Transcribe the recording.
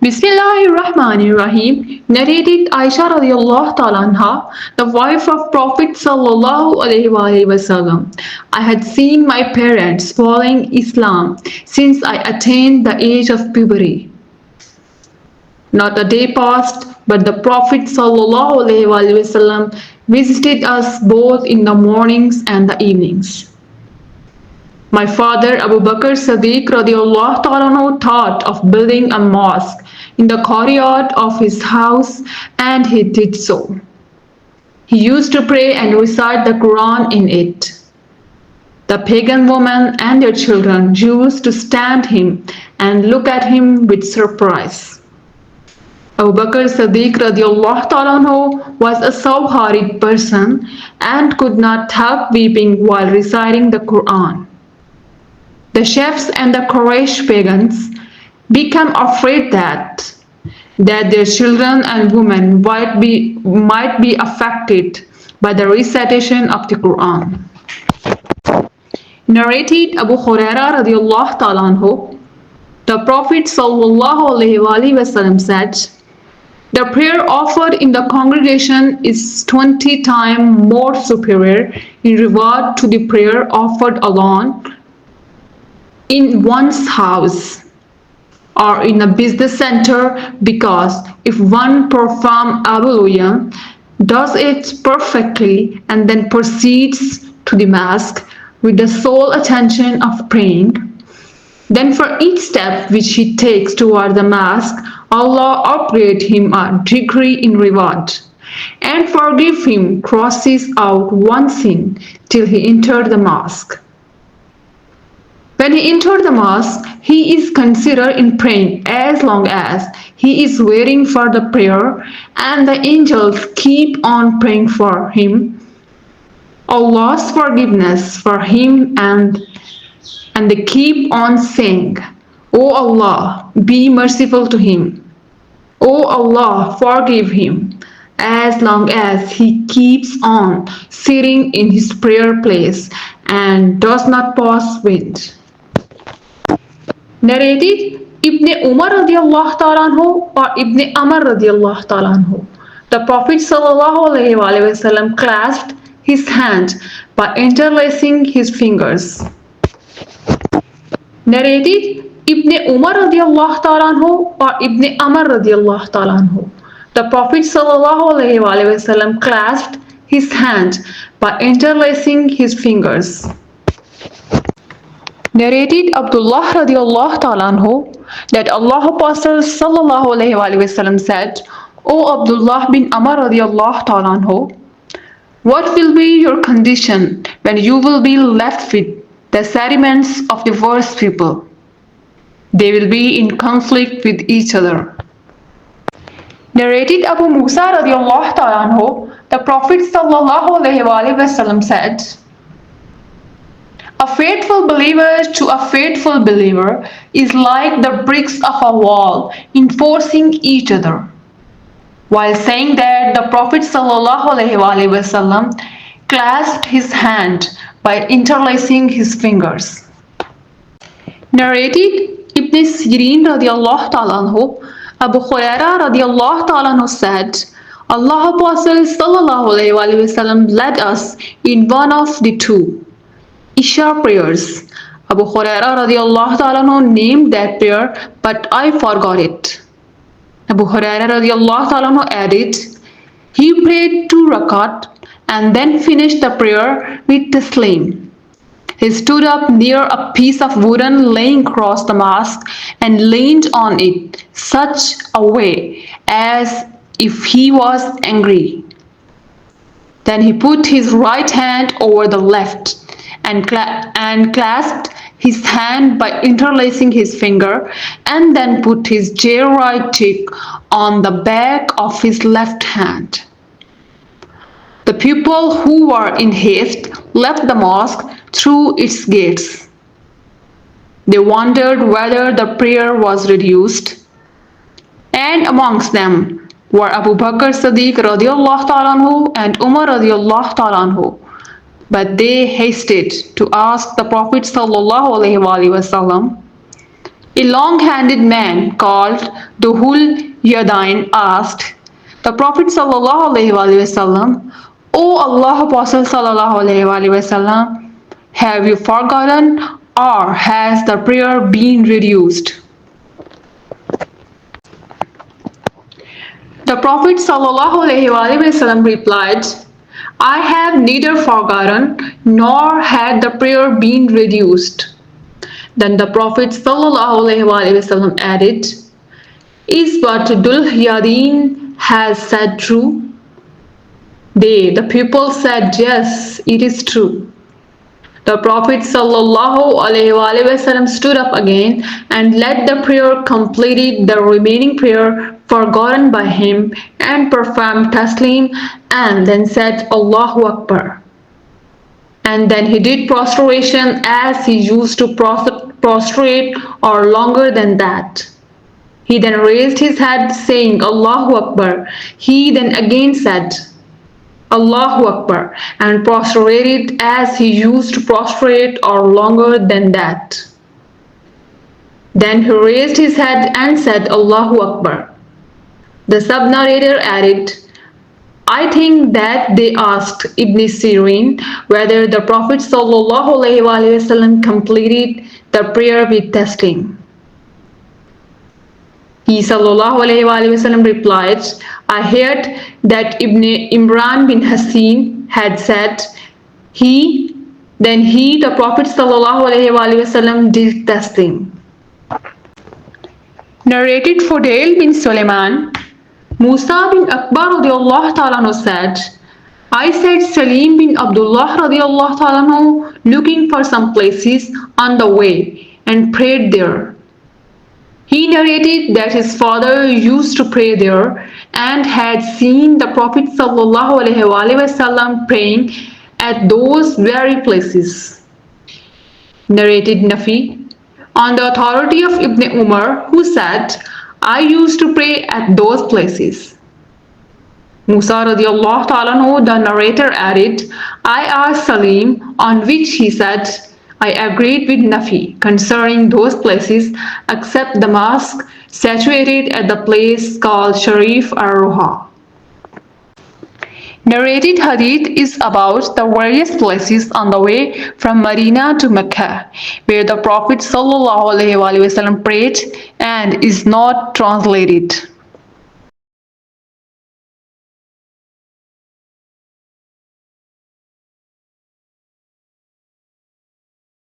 Bismillahirrahmanirrahim. Narrated Aisha radiallahu ta'ala anha, the wife of Prophet sallallahu alaihi wasallam. I had seen my parents following Islam since I attained the age of puberty. Not a day passed, but the Prophet sallallahu alaihi wasallam visited us both in the mornings and the evenings. My father Abu Bakr Siddiq radiallahu ta'ala thought of building a mosque in the courtyard of his house, and he did so. He used to pray and recite the Quran in it. The pagan women and their children used to stand him and look at him with surprise. Abu Bakr Siddiq radiallahu ta'ala was a soft-hearted person and could not help weeping while reciting the Quran. The chefs and the Quraysh pagans became afraid that their children and women might be affected by the recitation of the Quran. Narrated Abu Hurairah radiallahu ta'ala anhu, the Prophet sallallahu alaihi wasallam said, "The prayer offered in the congregation is 20 times more superior in reward to the prayer offered alone in one's house or in a business center, because if one performs Hallelujah, does it perfectly, and then proceeds to the mosque with the sole intention of praying, then for each step which he takes toward the mosque, Allah upgrade him a degree in reward, and forgive him crosses out one sin till he enter the mosque. When he enters the mosque, he is considered in praying as long as he is waiting for the prayer, and the angels keep on praying for him, Allah's forgiveness for him, and they keep on saying, O Allah, be merciful to him. O Allah, forgive him, as long as he keeps on sitting in his prayer place and does not pass wind. Narrated Ibn Umar radiallahu ta'ala anhu or Ibn Amr radiallahu ta'ala anhu. The Prophet sallallahu alaihi wasallam clasped his hand by interlacing his fingers. Narrated Ibn Umar radiallahu ta'ala anhu or Ibn Amr radiallahu ta'ala anhu. The Prophet sallallahu alaihi wasallam clasped his hand by interlacing his fingers. Narrated Abdullah radiallahu ta'ala anhu that Allah's Apostle sallallahu alaihi wasallam said, O Abdullah bin Amr radiallahu ta'ala anhu, what will be your condition when you will be left with the sentiments of the worst people? They will be in conflict with each other. Narrated Abu Musa radiallahu ta'ala anhu, the Prophet sallallahu alaihi wasallam said, a faithful believer to a faithful believer is like the bricks of a wall enforcing each other. While saying that, the Prophet ﷺ clasped his hand by interlacing his fingers. Narrated Ibn Sirin radiallahu ta'ala anhu, Abu Hurairah radiallahu ta'ala anhu said, Allah Apostle ﷺ led us in one of the two Isha prayers. Abu Hurairah radiallahu ta'ala anhu named that prayer, but I forgot it. Abu Hurairah radiallahu ta'ala anhu added, he prayed 2 rakat and then finished the prayer with taslim. He stood up near a piece of wooden laying across the mosque and leaned on it such a way as if he was angry. Then he put his right hand over the left and clasped his hand by interlacing his finger, and then put his right cheek on the back of his left hand. The people who were in haste left the mosque through its gates. They wondered whether the prayer was reduced, and amongst them were Abu Bakr Siddiq radiallahu ta'ala anhu and Umar radiallahu ta'ala anhu. But they hasted to ask the Prophet sallallahu alaihi wasallam, A long-handed man called Duhul Yadain asked the Prophet ﷺ, O Allah Apostle ﷺ, have you forgotten or has the prayer been reduced? The Prophet ﷺ replied, I have neither forgotten nor had the prayer been reduced. Then the Prophet ﷺ added, is what Dhul Yadin has said true? The people said, yes, it is true. The Prophet ﷺ stood up again and led the prayer, completed the remaining prayer forgotten by him, and performed taslim, and then said Allahu Akbar. And then he did prostration as he used to prostrate or longer than that. He then raised his head saying Allahu Akbar. He then again said Allahu Akbar and prostrated as he used to prostrate or longer than that. Then he raised his head and said Allahu Akbar. The sub-narrator added, I think that they asked Ibn Sirin whether the Prophet ﷺ completed the prayer with testing. He ﷺ replied, I heard that Ibn Imran bin Hasin had said, the Prophet ﷺ did testing. Narrated Fudail bin Sulaiman, Musa bin Akbar radiallahu ta'ala said, I said Salim bin Abdullah radiallahu ta'ala looking for some places on the way and prayed there. He narrated that his father used to pray there and had seen the Prophet ﷺ praying at those very places. Narrated Nafi, on the authority of Ibn Umar, who said, I used to pray at those places. Musa radiallahu ta'ala, the narrator added, I asked Salim, on which he said, I agreed with Nafi concerning those places except the mosque situated at the place called Sharif ar-Ruha. Narrated hadith is about the various places on the way from Medina to Mecca where the Prophet ﷺ prayed and is not translated.